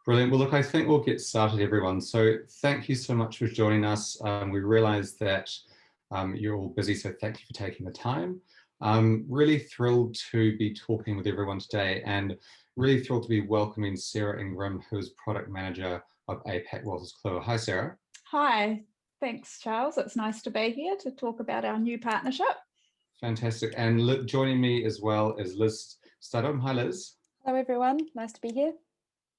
Brilliant. Well, look, I think we'll get started, everyone. So thank you so much for joining us. We realize that you're all busy, so thank you for taking the time. I'm really thrilled to be talking with everyone today and really thrilled to be welcoming Sarah Ingram, who is Product Manager of APAC Wolters Kluwer. Hi, Sarah. Hi, thanks, Charles. It's nice to be here to talk about our new partnership. Fantastic. And joining me as well is Liz Studham. Hi, Liz. Hello, everyone. Nice to be here.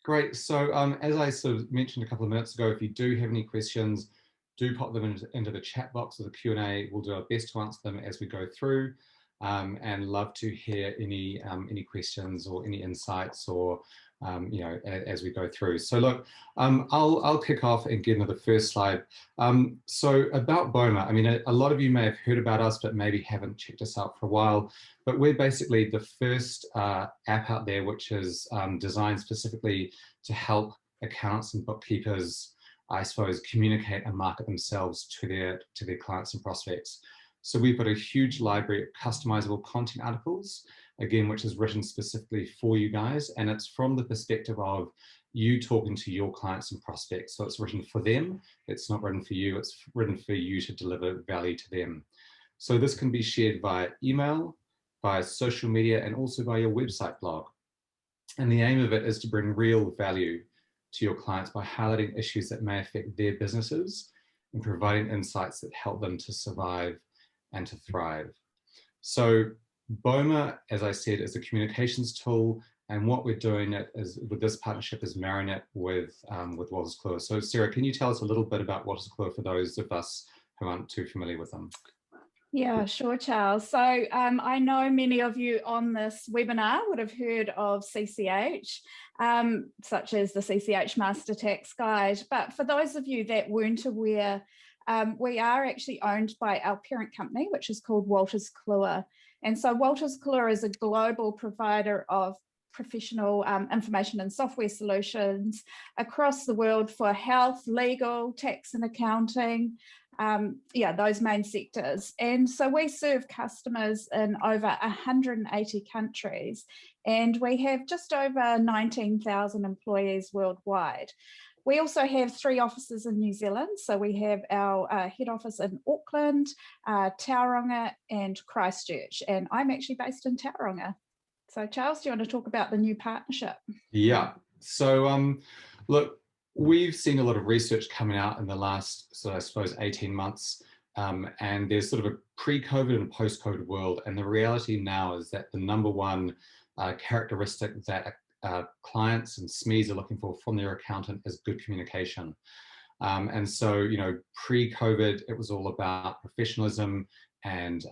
Great. So as I sort of mentioned a couple of minutes ago, if you do have any questions, do pop them into the chat box or the Q&A. We'll do our best to answer them as we go through, and love to hear any questions or any insights or as we go through. So look, I'll kick off and get into the first slide. So about BOMA, I mean, a lot of you may have heard about us, but maybe haven't checked us out for a while. But we're basically the first app out there which is designed specifically to help accountants and bookkeepers, I suppose, communicate and market themselves to their clients and prospects. So we've got a huge library of customizable content articles, again, which is written specifically for you guys. And it's from the perspective of you talking to your clients and prospects. So it's written for them. It's not written for you. It's written for you to deliver value to them. So this can be shared via email, via social media, and also via your website blog. And the aim of it is to bring real value to your clients by highlighting issues that may affect their businesses and providing insights that help them to survive and to thrive. So BOMA, as I said, is a communications tool, and what we're doing with this partnership is marrying it with Wolters Kluwer. So Sarah, can you tell us a little bit about Wolters Kluwer for those of us who aren't too familiar with them? Yeah, sure, Charles. So I know many of you on this webinar would have heard of CCH, such as the CCH Master Tax Guide. But for those of you that weren't aware, we are actually owned by our parent company, which is called Wolters Kluwer. And so Wolters Kluwer is a global provider of professional information and software solutions across the world for health, legal, tax and accounting, those main sectors. And so we serve customers in over 180 countries, and we have just over 19,000 employees worldwide. We also have 3 offices in New Zealand. So we have our head office in Auckland, Tauranga and Christchurch. And I'm actually based in Tauranga. So Charles, do you want to talk about the new partnership? Yeah. So look, we've seen a lot of research coming out in the last, I suppose, 18 months. And there's sort of a pre-COVID and post-COVID world. And the reality now is that the number one characteristic that clients and SMEs are looking for from their accountant is good communication. And so, pre-COVID, it was all about professionalism and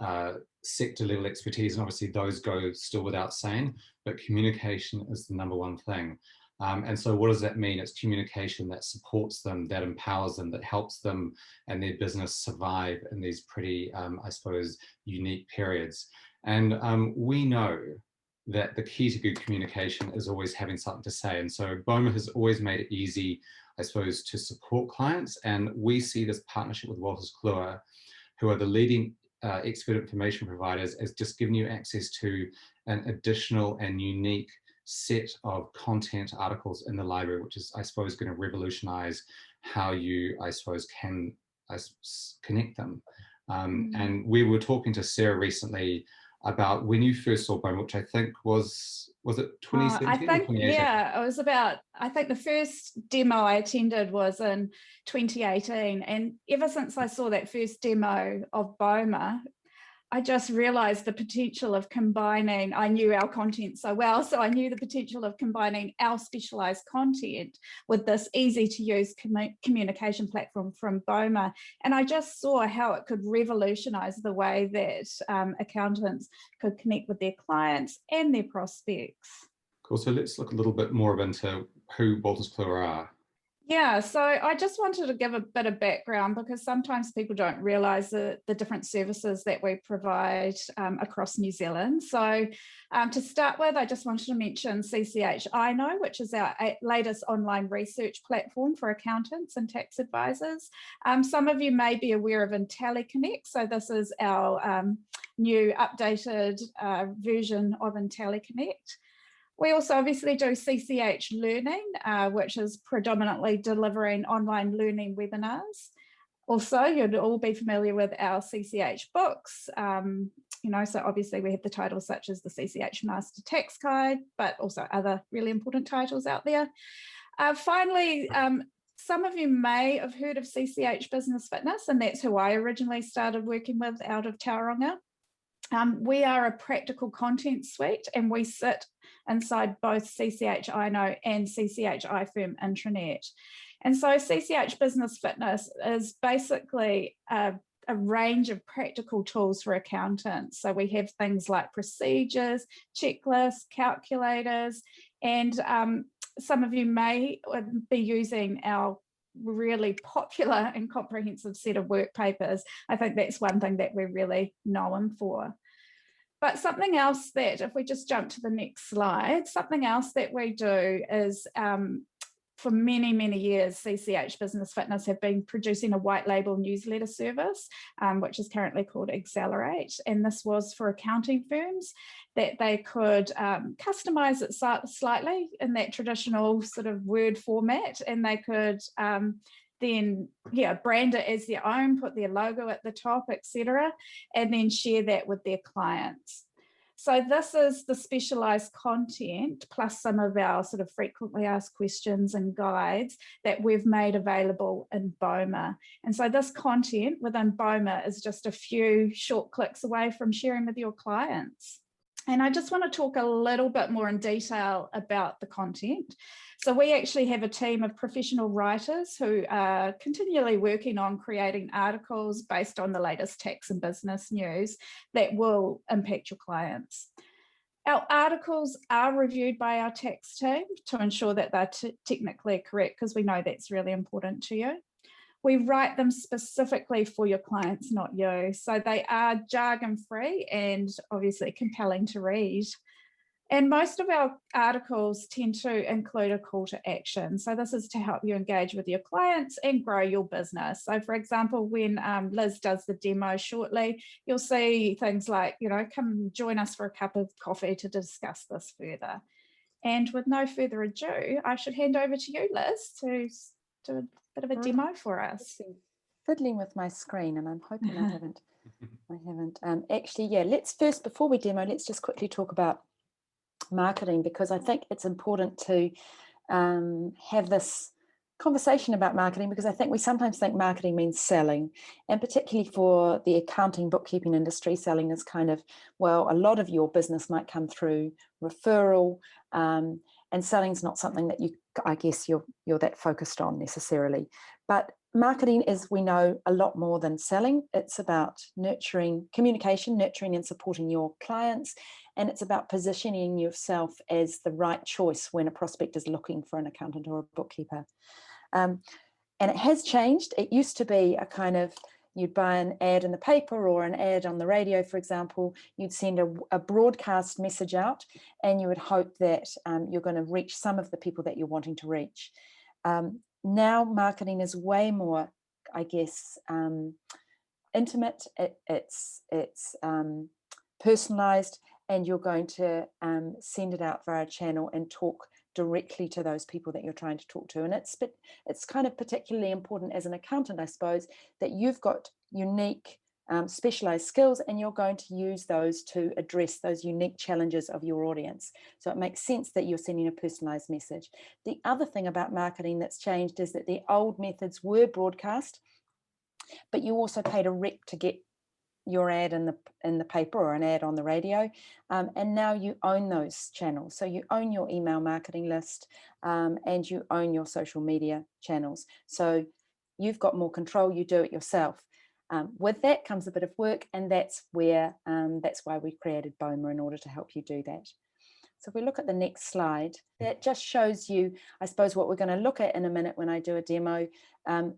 sector level expertise. And obviously those go still without saying, but communication is the number one thing. And so what does that mean? It's communication that supports them, that empowers them, that helps them and their business survive in these pretty, I suppose, unique periods. And we know that the key to good communication is always having something to say. And so BOMA has always made it easy, I suppose, to support clients. And we see this partnership with Wolters Kluwer, who are the leading expert information providers, as just giving you access to an additional and unique set of content articles in the library, which is, I suppose, going to revolutionize how you, I suppose, can connect them. And we were talking to Sarah recently about when you first saw BOMA, which I think was it 2017 I think, or 2018? Yeah, it was I think the first demo I attended was in 2018. And ever since I saw that first demo of BOMA, I just realized the potential of combining, I knew our content so well, so I knew the potential of combining our specialized content with this easy to use communication platform from BOMA. And I just saw how it could revolutionize the way that accountants could connect with their clients and their prospects. Cool, so let's look a little bit more into who Wolters Kluwer are. Yeah, so I just wanted to give a bit of background because sometimes people don't realise the different services that we provide across New Zealand. So to start with, I just wanted to mention CCH I-Know, which is our latest online research platform for accountants and tax advisors. Some of you may be aware of IntelliConnect. So this is our new updated version of IntelliConnect. We also obviously do CCH Learning, which is predominantly delivering online learning webinars. Also, you'd all be familiar with our CCH books. So obviously we have the titles such as the CCH Master Tax Guide, but also other really important titles out there. Finally, some of you may have heard of CCH Business Fitness, and that's who I originally started working with out of Tauranga. We are a practical content suite, and we sit inside both CCH iKnow and CCH Ifirm intranet. And so CCH Business Fitness is basically a range of practical tools for accountants. So we have things like procedures, checklists, calculators, and some of you may be using our really popular and comprehensive set of work papers. I think that's one thing that we're really known for. But something else that, if we just jump to the next slide, something else that we do is for many, many years, CCH Business Fitness have been producing a white label newsletter service, which is currently called Accelerate. And this was for accounting firms that they could customize it slightly in that traditional sort of Word format. And they could then brand it as their own, put their logo at the top, etc., and then share that with their clients. So this is the specialized content plus some of our sort of frequently asked questions and guides that we've made available in BOMA. And so this content within BOMA is just a few short clicks away from sharing with your clients. And I just want to talk a little bit more in detail about the content. So we actually have a team of professional writers who are continually working on creating articles based on the latest tax and business news that will impact your clients. Our articles are reviewed by our tax team to ensure that they're technically correct, because we know that's really important to you. We write them specifically for your clients, not you. So they are jargon-free and obviously compelling to read. And most of our articles tend to include a call to action. So this is to help you engage with your clients and grow your business. So for example, when Liz does the demo shortly, you'll see things like, come join us for a cup of coffee to discuss this further. And with no further ado, I should hand over to you, Liz, to do a bit of a demo for us. Fiddling with my screen, and I'm hoping I haven't. Actually, let's first, before we demo, let's just quickly talk about marketing, because I think it's important to have this conversation about marketing, because I think we sometimes think marketing means selling, and particularly for the accounting bookkeeping industry, selling is kind of, well, a lot of your business might come through referral, and selling is not something that I guess you're that focused on necessarily. But marketing is, we know, a lot more than selling. It's about nurturing communication, nurturing and supporting your clients, and it's about positioning yourself as the right choice when a prospect is looking for an accountant or a bookkeeper. And it has changed. It used to be a kind of, you'd buy an ad in the paper or an ad on the radio, for example, you'd send a broadcast message out, and you would hope that you're going to reach some of the people that you're wanting to reach. Now marketing is way more, I guess, intimate. It's personalized, and you're going to send it out via a channel and talk directly to those people that you're trying to talk to. And it's kind of particularly important as an accountant, I suppose, that you've got unique specialized skills, and you're going to use those to address those unique challenges of your audience. So it makes sense that you're sending a personalized message. The other thing about marketing that's changed is that the old methods were broadcast, but you also paid a rep to get your ad in the paper or an ad on the radio, and now you own those channels. So you own your email marketing list, and you own your social media channels. So you've got more control. You do it yourself. With that comes a bit of work, and that's why we created BOMA, in order to help you do that. So if we look at the next slide, that just shows you, I suppose, what we're going to look at in a minute when I do a demo.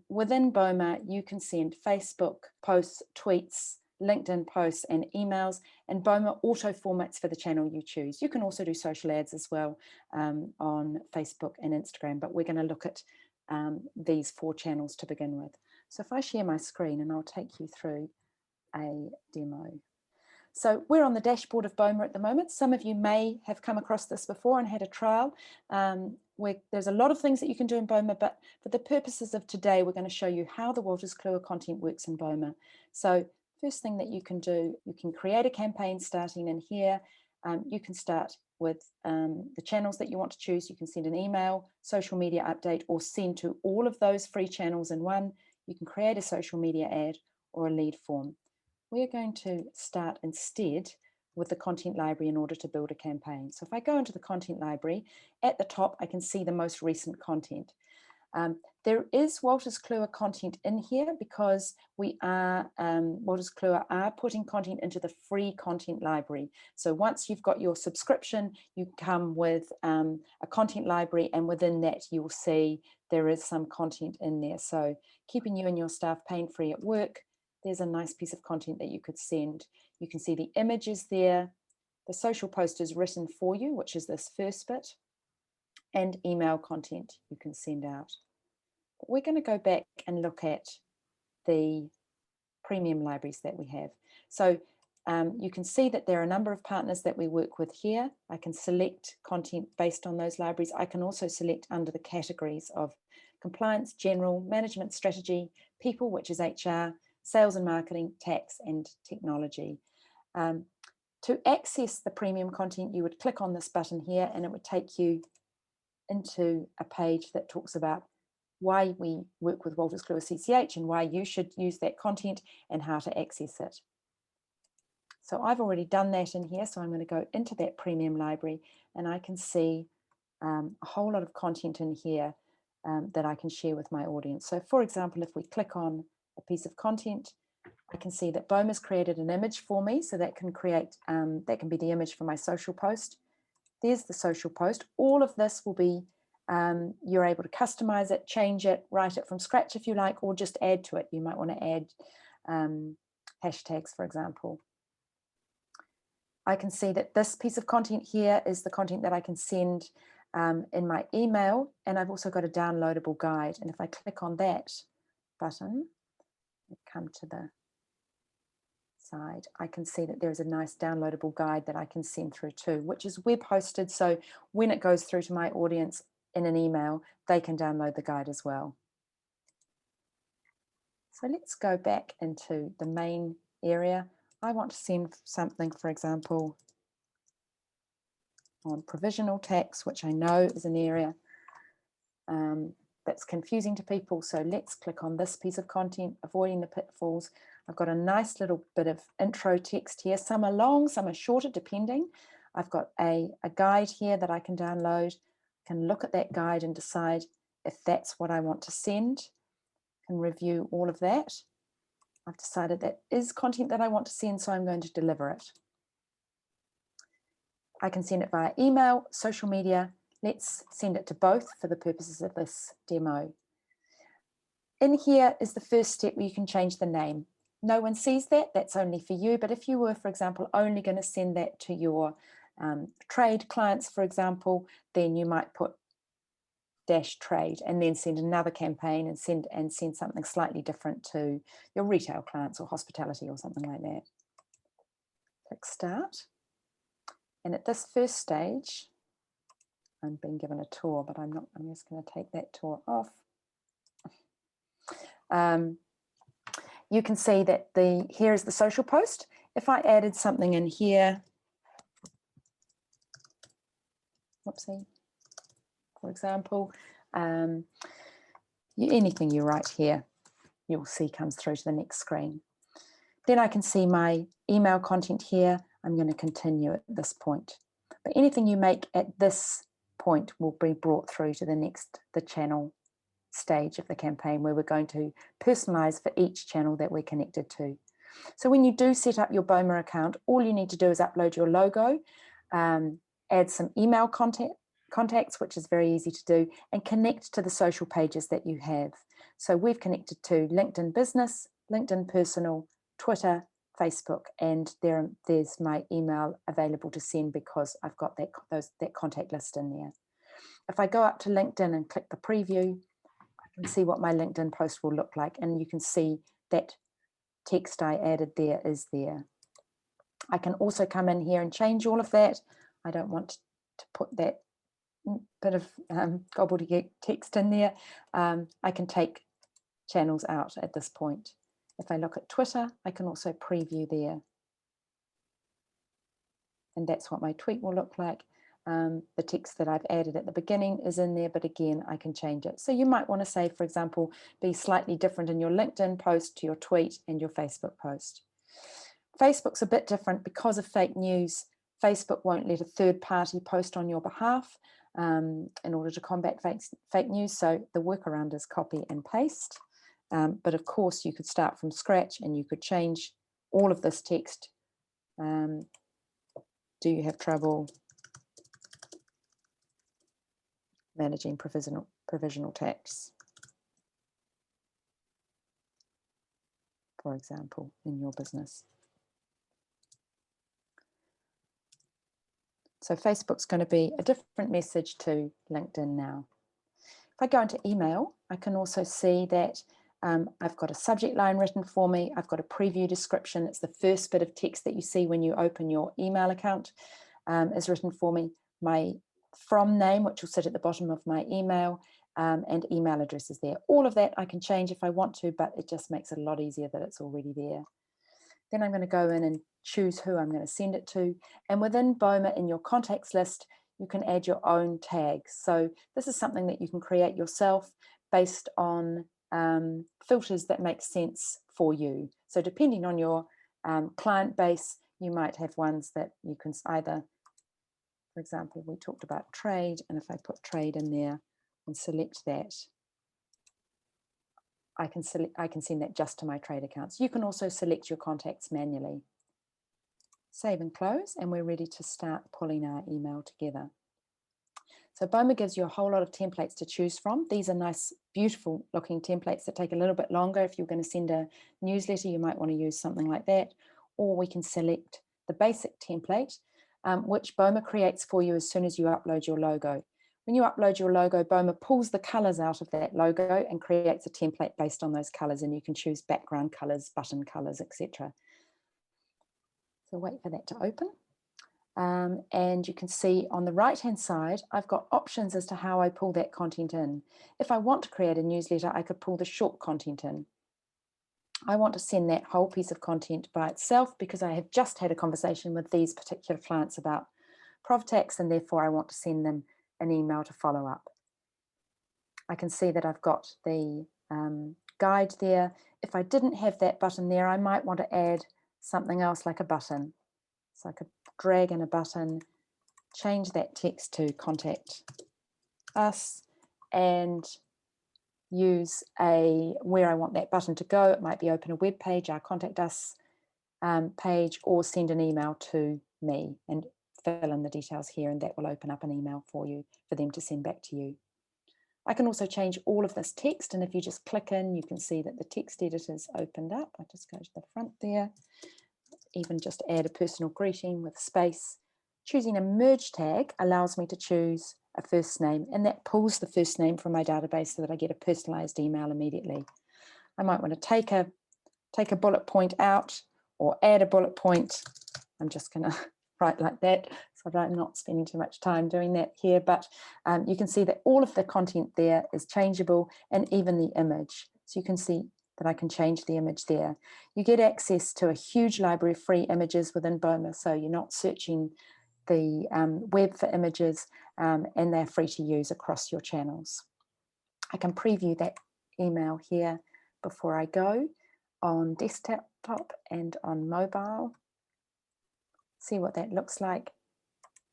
Within BOMA, you can send Facebook posts, tweets, LinkedIn posts and emails, and BOMA auto formats for the channel you choose. You can also do social ads as well on Facebook and Instagram, but we're going to look at these 4 channels to begin with. So if I share my screen, and I'll take you through a demo. So we're on the dashboard of BOMA at the moment. Some of you may have come across this before and had a trial. Where there's a lot of things that you can do in BOMA, but for the purposes of today, we're going to show you how the Wolters Kluwer content works in BOMA. So first thing that you can do, you can create a campaign starting in here. You can start with the channels that you want to choose. You can send an email, social media update, or send to all of those free channels in one. You can create a social media ad or a lead form. We're going to start instead with the content library in order to build a campaign. So if I go into the content library, at the top, I can see the most recent content. There is Wolters Kluwer content in here because we are, Wolters Kluwer are putting content into the free content library. So once you've got your subscription, you come with a content library, and within that you will see there is some content in there. So keeping you and your staff pain-free at work, there's a nice piece of content that you could send. You can see the images there. The social post is written for you, which is this first bit, and email content you can send out. But we're going to go back and look at the premium libraries that we have. So you can see that there are a number of partners that we work with here. I can select content based on those libraries. I can also select under the categories of compliance, general, management strategy, people, which is HR, sales and marketing, tax, and technology. To access the premium content, you would click on this button here and it would take you into a page that talks about why we work with Wolters Kluwer CCH and why you should use that content and how to access it. So I've already done that in here, so I'm going to go into that premium library and I can see a whole lot of content in here that I can share with my audience. So for example, if we click on a piece of content, I can see that BOMA's created an image for me, so that can create, that can be the image for my social post. There's the social post. All of this will be, you're able to customize it, change it, write it from scratch if you like, or just add to it. You might want to add hashtags, for example. I can see that this piece of content here is the content that I can send in my email, and I've also got a downloadable guide. And if I click on that button, come to the side, I can see that there's a nice downloadable guide that I can send through too, which is web hosted. So when it goes through to my audience in an email, they can download the guide as well. So let's go back into the main area. I want to send something, for example, on provisional tax, which I know is an area that's confusing to people. So let's click on this piece of content, avoiding the pitfalls. I've got a nice little bit of intro text here. Some are long, some are shorter, depending. I've got a guide here that I can download. I can look at that guide and decide if that's what I want to send. I can review all of that. I've decided that is content that I want to send, so I'm going to deliver it. I can send it via email, social media. Let's send it to both for the purposes of this demo. In here is the first step where you can change the name. No one sees that, that's only for you. But if you were, for example, only going to send that to your trade clients, for example, then you might put -trade and then send another campaign and send something slightly different to your retail clients or hospitality or something like that. Click start. And at this first stage, I'm being given a tour, but I'm just going to take that tour off. You can see that here is the social post. If I added something in here, whoopsie, for example, anything you write here, you'll see comes through to the next screen. Then I can see my email content here. I'm going to continue at this point. But anything you make at this point will be brought through to the channel stage of the campaign, where we're going to personalize for each channel that we're connected to. So when you do set up your BOMA account, all you need to do is upload your logo, add some email contacts, which is very easy to do, and connect to the social pages that you have. So we've connected to LinkedIn Business, LinkedIn Personal, Twitter, Facebook, and there's my email available to send because I've got that contact list in there. If I go up to LinkedIn and click the preview, I can see what my LinkedIn post will look like, and you can see that text I added there is there. I can also come in here and change all of that. I don't want to put that bit of gobbledygook text in there. I can take channels out at this point. If I look at Twitter, I can also preview there. And that's what my tweet will look like. The text that I've added at the beginning is in there, but again, I can change it. So you might want to say, for example, be slightly different in your LinkedIn post to your tweet and your Facebook post. Facebook's a bit different because of fake news. Facebook won't let a third party post on your behalf in order to combat fake news. So the workaround is copy and paste. But of course, you could start from scratch and you could change all of this text. Do you have trouble managing provisional tax, for example, in your business? So Facebook's going to be a different message to LinkedIn now. If I go into email, I can also see that I've got a subject line written for me. I've got a preview description. It's the first bit of text that you see when you open your email account is written for me. My from name, which will sit at the bottom of my email, and email address is there. All of that I can change if I want to, but it just makes it a lot easier that it's already there. Then I'm going to go in and choose who I'm going to send it to. And within BOMA, in your contacts list, you can add your own tags. So this is something that you can create yourself based on filters that make sense for you. So depending on your client base, you might have ones that you can either, for example, we talked about trade, and if I put trade in there and select that, I can send that just to my trade accounts. You can also select your contacts manually. Save and close, and we're ready to start pulling our email together. So BOMA gives you a whole lot of templates to choose from. These are nice, beautiful looking templates that take a little bit longer. If you're going to send a newsletter, you might want to use something like that. Or we can select the basic template, which BOMA creates for you as soon as you upload your logo. When you upload your logo, BOMA pulls the colors out of that logo and creates a template based on those colors, and you can choose background colors, button colors, etc. So wait for that to open. And you can see on the right hand side, I've got options as to how I pull that content in. If I want to create a newsletter, I could pull the short content in. I want to send that whole piece of content by itself because I have just had a conversation with these particular clients about ProvTax, and therefore I want to send them an email to follow up. I can see that I've got the guide there. If I didn't have that button there, I might want to add something else like a button. So I could drag in a button, change that text to contact us, and use where I want that button to go. It might be open a web page, our contact us page, or send an email to me and fill in the details here, and that will open up an email for you for them to send back to you. I can also change all of this text, and if you just click in, you can see that the text editor's opened up. I just go to the front there, even just add a personal greeting with space. Choosing a merge tag allows me to choose a first name, and that pulls the first name from my database so that I get a personalized email immediately. I might want to take a bullet point out or add a bullet point. I'm just going to write like that so that I'm not spending too much time doing that here, but you can see that all of the content there is changeable, and even the image. So you can see that I can change the image there. You get access to a huge library of free images within BOMA, so you're not searching the web for images, and they're free to use across your channels. I can preview that email here before I go on desktop and on mobile. See what that looks like.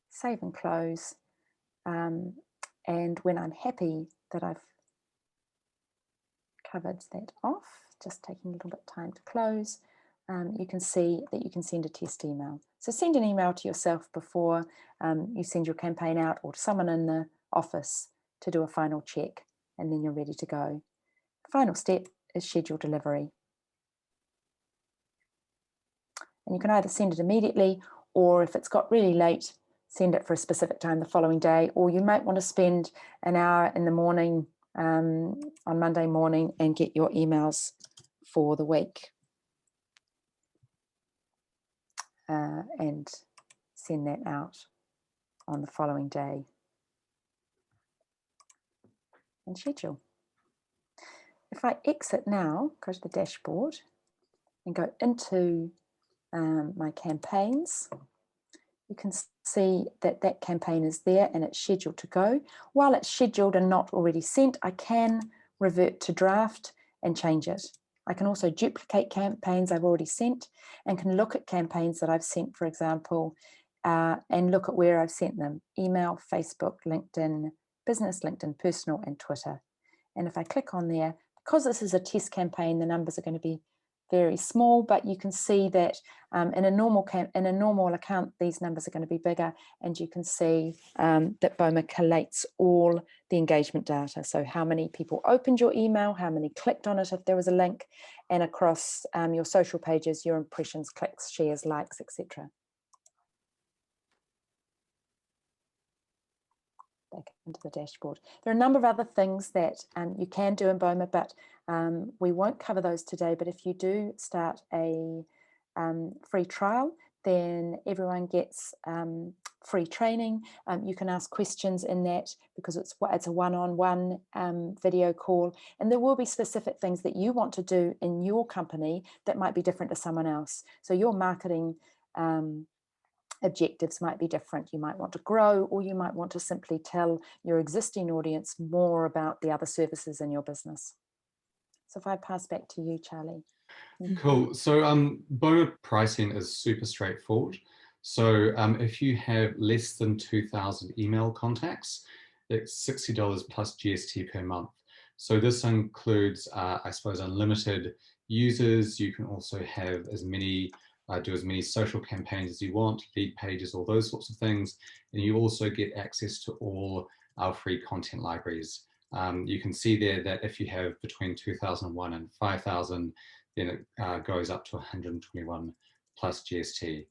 Save and close. And when I'm happy that I've covered that off, just taking a little bit of time to close, you can see that you can send a test email. So send an email to yourself before you send your campaign out, or to someone in the office to do a final check, and then you're ready to go. The final step is schedule delivery. And you can either send it immediately, or if it's got really late, send it for a specific time the following day, or you might want to spend an hour in the morning on Monday morning and get your emails for the week. and send that out on the following day and schedule. If I exit now, go to the dashboard and go into my campaigns, you can see that that campaign is there and it's scheduled to go. While it's scheduled and not already sent, I can revert to draft and change it. I can also duplicate campaigns I've already sent and can look at campaigns that I've sent, for example, and look at where I've sent them: email, Facebook, LinkedIn, business, LinkedIn, personal, and Twitter. And if I click on there, because this is a test campaign, the numbers are going to be very small, but you can see that in a normal account, these numbers are going to be bigger, and you can see that BOMA collates all the engagement data. So how many people opened your email, how many clicked on it if there was a link, and across your social pages, your impressions, clicks, shares, likes, etc. Back into the dashboard. There are a number of other things that you can do in BOMA, but we won't cover those today. But if you do start a free trial, then everyone gets free training. You can ask questions in that because it's a one-on-one video call, and there will be specific things that you want to do in your company that might be different to someone else. So your marketing objectives might be different. You might want to grow, or you might want to simply tell your existing audience more about the other services in your business. So if I pass back to you, Charlie. Cool. So Bona pricing is super straightforward. So if you have less than 2,000 email contacts, it's $60 plus GST per month. So this includes, I suppose, unlimited users. You can also have as many do as many social campaigns as you want, lead pages, all those sorts of things. And you also get access to all our free content libraries. You can see there that if you have between 2001 and 5,000, then it goes up to 121 plus GST.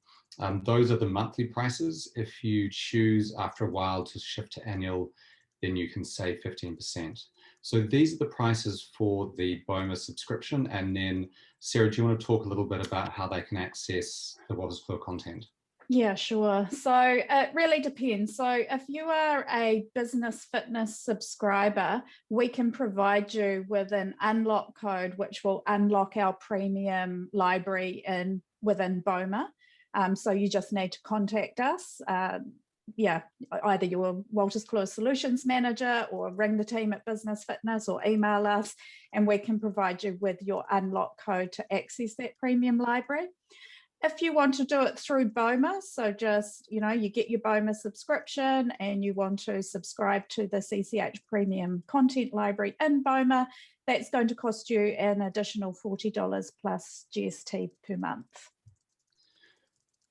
Those are the monthly prices. If you choose after a while to shift to annual, then you can save 15%. So these are the prices for the BOMA subscription. And then Sarah, do you want to talk a little bit about how they can access the Wolters Kluwer content? Yeah, sure. So it really depends. So if you are a Business Fitness subscriber, we can provide you with an unlock code, which will unlock our premium library within BOMA. So you just need to contact us. Either your Wolters Kluwer Solutions Manager, or ring the team at Business Fitness, or email us, and we can provide you with your unlock code to access that premium library. If you want to do it through BOMA, so just, you get your BOMA subscription and you want to subscribe to the CCH Premium Content Library in BOMA, that's going to cost you an additional $40 plus GST per month.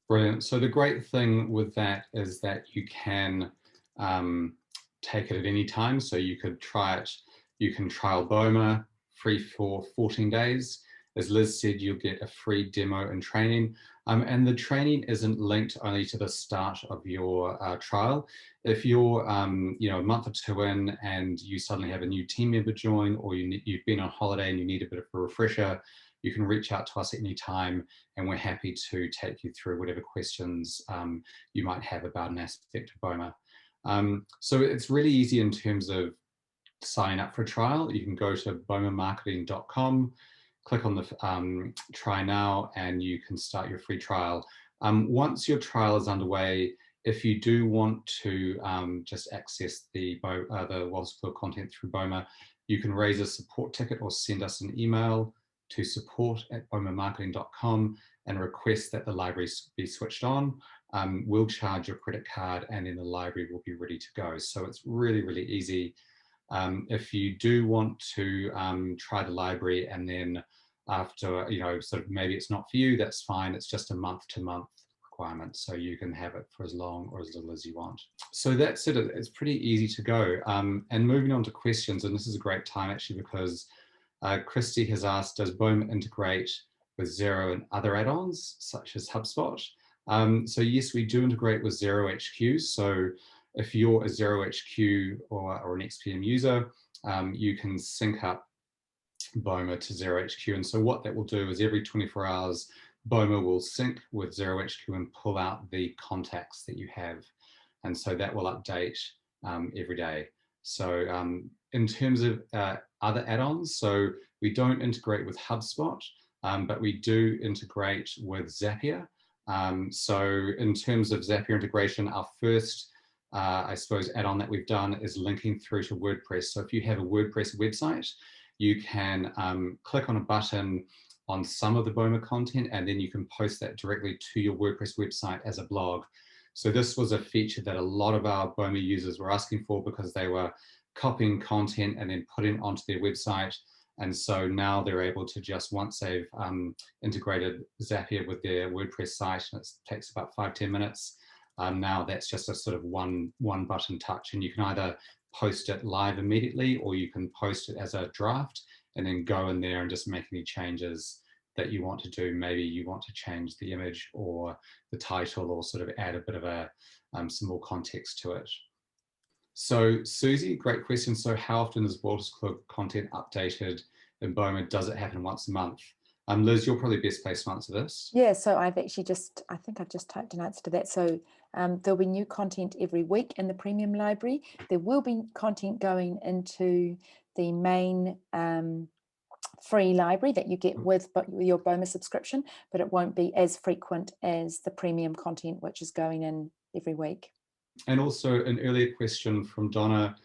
Brilliant. So the great thing with that is that you can take it at any time. So you could try it, you can trial BOMA free for 14 days. As Liz said, you'll get a free demo and training. And the training isn't linked only to the start of your trial. If you're a month or two in and you suddenly have a new team member join, or you've been on holiday and you need a bit of a refresher, you can reach out to us at any time, and we're happy to take you through whatever questions you might have about an aspect of BOMA. So it's really easy in terms of signing up for a trial. You can go to bomamarketing.com, click on the try now, and you can start your free trial. Once your trial is underway, if you do want to just access the Wolters Kluwer content through BOMA, you can raise a support ticket or send us an email to support@bomamarketing.com and request that the library be switched on. We'll charge your credit card, and then the library will be ready to go. So it's really, really easy. If you do want to try the library and then after, sort of maybe it's not for you, that's fine. It's just a month-to-month requirement. So you can have it for as long or as little as you want. So that's it. It's pretty easy to go. And moving on to questions, and this is a great time actually, because Christy has asked, does BOMA integrate with Xero and other add-ons such as Hubspot? So yes, we do integrate with Xero HQ. So if you're a Xero HQ or an XPM user, you can sync up BOMA to Xero HQ. And so what that will do is every 24 hours, BOMA will sync with Xero HQ and pull out the contacts that you have. And so that will update every day. So in terms of other add-ons, so we don't integrate with Hubspot, but we do integrate with Zapier. So in terms of Zapier integration, our first, I suppose, add-on that we've done is linking through to WordPress. So if you have a WordPress website, you can click on a button on some of the BOMA content, and then you can post that directly to your WordPress website as a blog. So this was a feature that a lot of our BOMA users were asking for because they were copying content and then putting it onto their website. And so now they're able to just, once they've integrated Zapier with their WordPress site, and it takes about 5-10 minutes, now that's just a sort of one button touch, and you can either post it live immediately, or you can post it as a draft and then go in there and just make any changes that you want to do. Maybe you want to change the image or the title, or sort of add a bit of a some more context to it. So Susie, great question. So how often is Wolters Kluwer content updated in BOMA? Does it happen once a month? Liz, you're probably best placed to answer this. Yeah, so I've actually I think I've just typed an answer to that. So there'll be new content every week in the premium library. There will be content going into the main free library that you get with your BOMA subscription, but it won't be as frequent as the premium content, which is going in every week. And also an earlier question from Donna,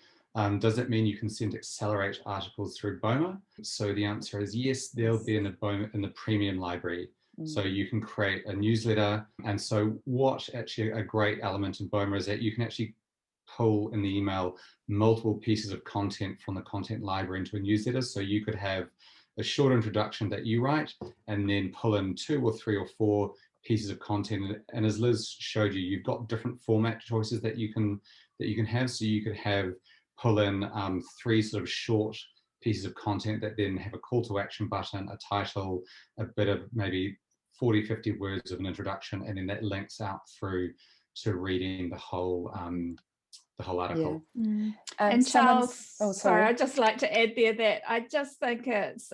does that mean you can send accelerate articles through BOMA? So the answer is yes, they'll be in the BOMA, in the premium library. So you can create a newsletter. And so what actually a great element in BOMA is that you can actually pull in the email multiple pieces of content from the content library into a newsletter. So you could have a short introduction that you write and then pull in 2 or 3 or 4 pieces of content. And as Liz showed you, you've got different format choices that you can have. So you could have pull in 3 sort of short pieces of content that then have a call to action button, a title, a bit of maybe 40-50 words of an introduction, and then that links out through to reading the whole article. Yeah. And Charles, sorry, I'd just like to add there that I just think it's,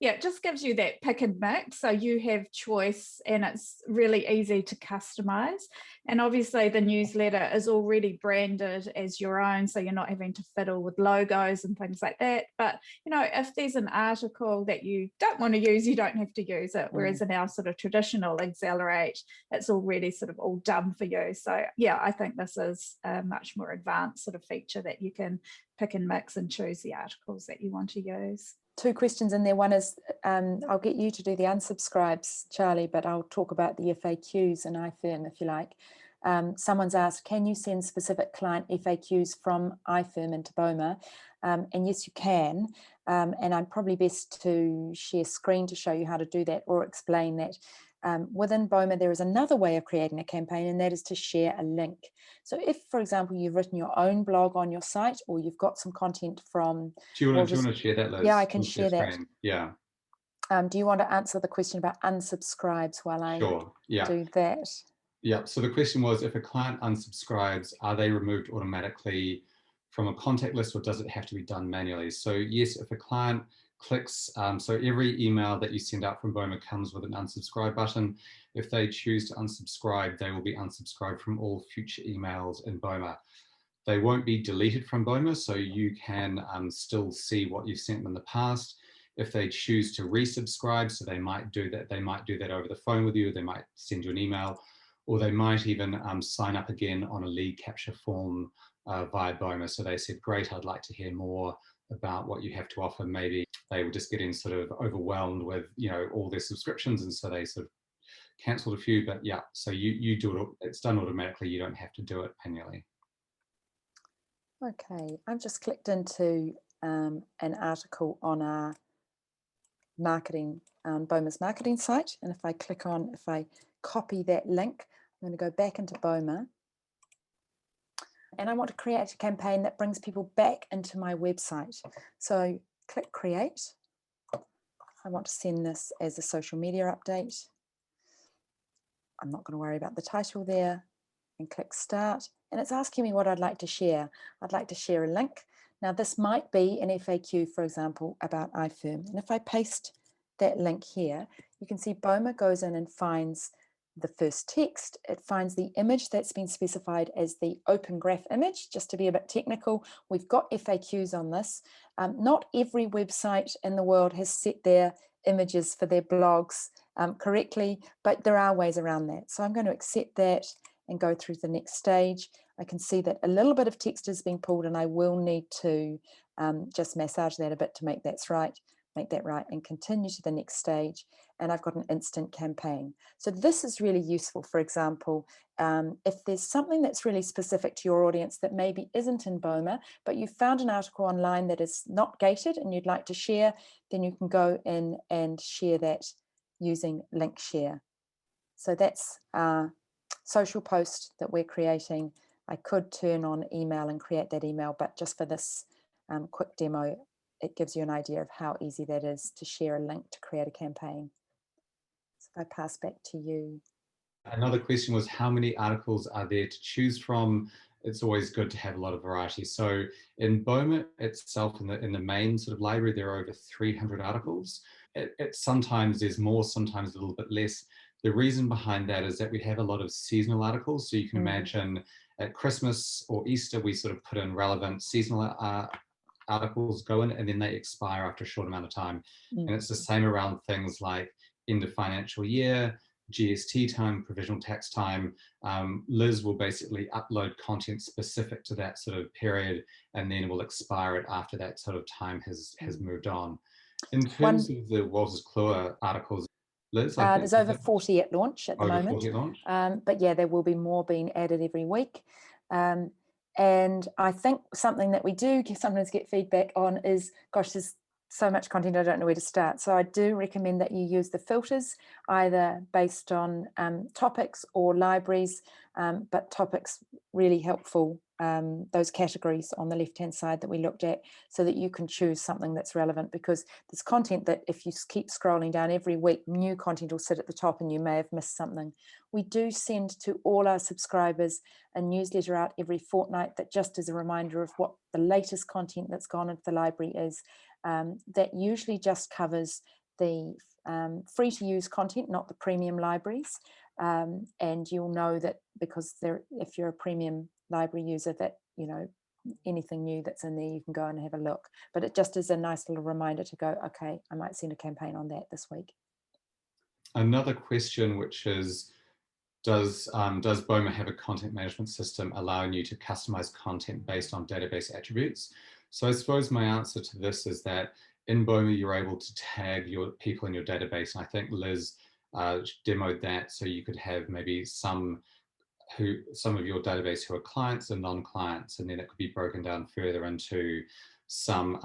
it just gives you that pick and mix. So you have choice and it's really easy to customize. And obviously the newsletter is already branded as your own, so you're not having to fiddle with logos and things like that. But, you know, if there's an article that you don't want to use, you don't have to use it. Whereas in our sort of traditional Accelerate, it's already sort of all done for you. So yeah, I think this is a much more advanced sort of feature that you can pick and mix and choose the articles that you want to use. 2 questions in there. One is, I'll get you to do the unsubscribes, Charlie, but I'll talk about the FAQs in Ifirm if you like. Someone's asked, can you send specific client FAQs from Ifirm into BOMA? And yes, you can. And I'm probably best to share screen to show you how to do that, or explain that. Within BOMA, there is another way of creating a campaign, and that is to share a link. So if, for example, you've written your own blog on your site, or you've got some content from... Do you want to share that, Liz? Yeah, I can share that. Yeah. Do you want to answer the question about unsubscribes while I do that? Yeah, so the question was, if a client unsubscribes, are they removed automatically from a contact list, or does it have to be done manually? So yes, if a client clicks, so every email that you send out from BOMA comes with an unsubscribe button. If they choose to unsubscribe, they will be unsubscribed from all future emails in BOMA. They won't be deleted from BOMA, so you can still see what you've sent them in the past. If they choose to resubscribe, so they might do that over the phone with you, they might send you an email, or they might even sign up again on a lead capture form via BOMA. So they said, great, I'd like to hear more about what you have to offer. Maybe they were just getting sort of overwhelmed with, you know, all their subscriptions, and so they sort of cancelled a few. But yeah, so you do it, it's done automatically. You don't have to do it manually. Okay, I've just clicked into an article on our marketing, BOMA's marketing site. And if I copy that link, I'm going to go back into BOMA. And I want to create a campaign that brings people back into my website. So click create. I want to send this as a social media update. I'm not going to worry about the title there, and click start. And it's asking me what I'd like to share. I'd like to share a link. Now this might be an FAQ, for example, about Ifirm. And if I paste that link here, you can see BOMA goes in and finds the first text. It finds the image that's been specified as the open graph image. Just to be a bit technical, we've got FAQs on this. Not every website in the world has set their images for their blogs correctly, but there are ways around that. So I'm going to accept that and go through the next stage. I can see that a little bit of text is being pulled, and I will need to just massage that a bit to make that right, and continue to the next stage. And I've got an instant campaign. So this is really useful. For example, if there's something that's really specific to your audience that maybe isn't in BOMA, but you found an article online that is not gated and you'd like to share, then you can go in and share that using link share. So that's our social post that we're creating. I could turn on email and create that email, but just for this quick demo, it gives you an idea of how easy that is to share a link to create a campaign. So if I pass back to you. Another question was, how many articles are there to choose from? It's always good to have a lot of variety. So in BOMA itself, in the main sort of library, there are over 300 articles. Sometimes there's more, sometimes a little bit less. The reason behind that is that we have a lot of seasonal articles. So you can imagine at Christmas or Easter, we sort of put in relevant seasonal articles go in, and then they expire after a short amount of time. And it's the same around things like end of financial year, GST time, provisional tax time. Liz will basically upload content specific to that sort of period, and then will expire it after that sort of time has moved on. In terms of the Wolters Kluwer articles, Liz, there's over 40 at launch at the moment. 40 at launch. But yeah, there will be more being added every week. And I think something that we do sometimes get feedback on is, gosh, there's so much content, I don't know where to start. So I do recommend that you use the filters, either based on topics or libraries, but topics really helpful, those categories on the left-hand side that we looked at, so that you can choose something that's relevant, because there's content that if you keep scrolling down every week, new content will sit at the top and you may have missed something. We do send to all our subscribers a newsletter out every fortnight that just is a reminder of what the latest content that's gone into the library is. That usually just covers the free to use content, not the premium libraries. And you'll know that because if you're a premium library user, that, you know, anything new that's in there, you can go and have a look. But it just is a nice little reminder to go, okay, I might send a campaign on that this week. Another question, which is, does BOMA have a content management system allowing you to customize content based on database attributes? So I suppose my answer to this is that in BOMA, you're able to tag your people in your database. And I think Liz demoed that, so you could have maybe some of your database who are clients and non-clients, and then it could be broken down further into some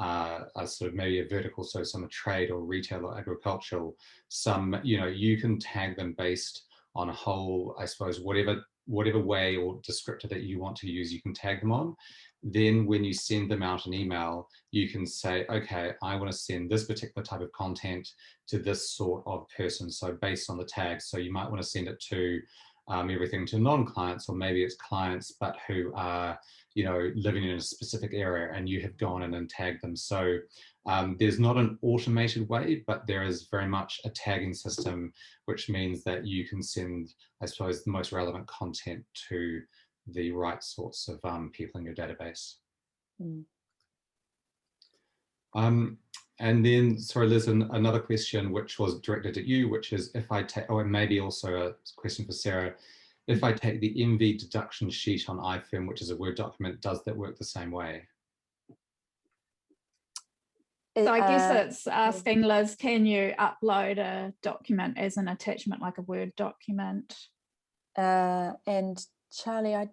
sort of maybe a vertical, so some are trade or retail or agricultural. Some, you know, you can tag them based on a whole, I suppose, whatever way or descriptor that you want to use, you can tag them on. Then when you send them out an email, you can say, okay, I want to send this particular type of content to this sort of person. So based on the tags, so you might want to send it to everything to non-clients, or maybe it's clients, but who are, you know, living in a specific area, and you have gone in and tagged them. So there's not an automated way, but there is very much a tagging system, which means that you can send, I suppose, the most relevant content to the right sorts of people in your database. And then, sorry, Liz, another question which was directed at you, which is, if I take, and maybe also a question for Sarah, if I take the MV deduction sheet on Ifirm, which is a Word document, does that work the same way? So I guess it's asking, Liz, can you upload a document as an attachment, like a Word document? And Charlie, I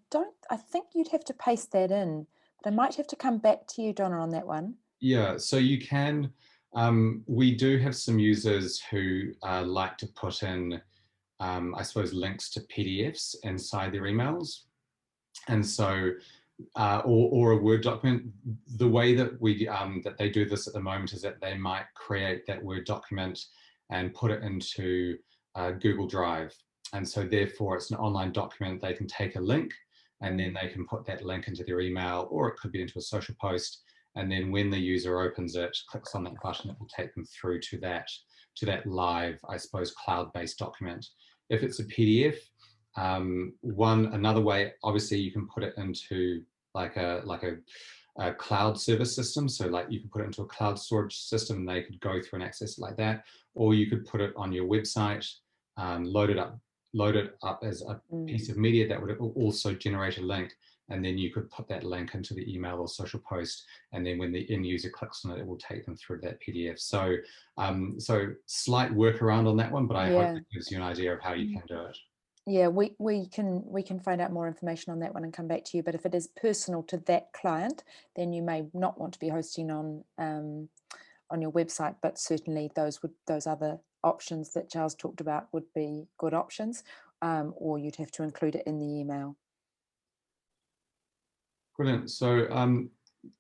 think you'd have to paste that in, but I might have to come back to you, Donna, on that one. Yeah, so you can, we do have some users who like to put in, I suppose, links to PDFs inside their emails. And so, or a Word document. The way that that they do this at the moment is that they might create that Word document and put it into Google Drive. And so therefore it's an online document. They can take a link and then they can put that link into their email, or it could be into a social post. And then when the user opens it, clicks on that button, it will take them through to that that live, I suppose, cloud-based document. If it's a PDF, another way, obviously you can put it into like a cloud service system. So like you can put it into a cloud storage system and they could go through and access it like that. Or you could put it on your website, load it up as a piece of media that would also generate a link. And then you could put that link into the email or social post. And then when the end user clicks on it, it will take them through that PDF. So, so slight workaround on that one, but I hope it gives you an idea of how you can do it. Yeah, we can find out more information on that one and come back to you. But if it is personal to that client, then you may not want to be hosting on your website. But certainly those other options that Charles talked about would be good options, or you'd have to include it in the email. Brilliant. So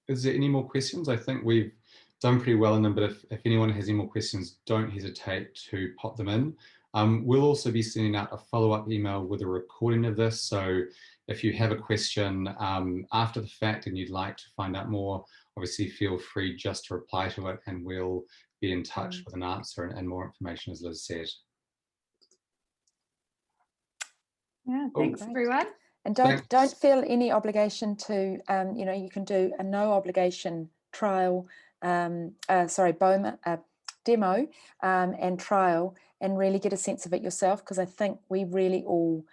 is there any more questions? I think we've done pretty well in them, but if anyone has any more questions, don't hesitate to pop them in. We'll also be sending out a follow-up email with a recording of this. So if you have a question after the fact and you'd like to find out more, obviously feel free just to reply to it and we'll be in touch with an answer and more information, as Liz said. Yeah, thanks everyone. And don't feel any obligation to, you can do a no obligation trial, BOMA demo and trial and really get a sense of it yourself, because I think we really all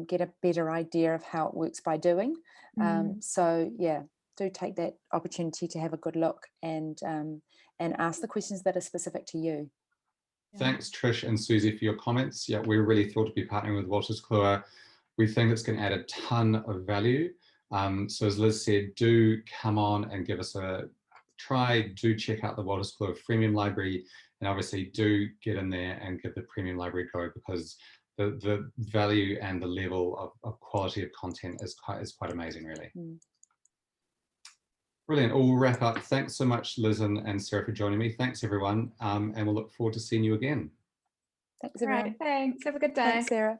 get a better idea of how it works by doing. So yeah, do take that opportunity to have a good look and ask the questions that are specific to you. Thanks Trish and Susie for your comments. Yeah, we're really thrilled to be partnering with Wolters Kluwer. We think it's going to add a ton of value. So as Liz said, do come on and give us a try. Do check out the Wolters Kluwer freemium library, and obviously do get in there and give the premium library a go, because the value and the level of quality of content is quite amazing, really. Brilliant. We'll wrap up. Thanks so much, Liz and Sarah, for joining me. Thanks, everyone. And we'll look forward to seeing you again. Thanks, everyone. Right, thanks. Have a good day. Thanks, Sarah.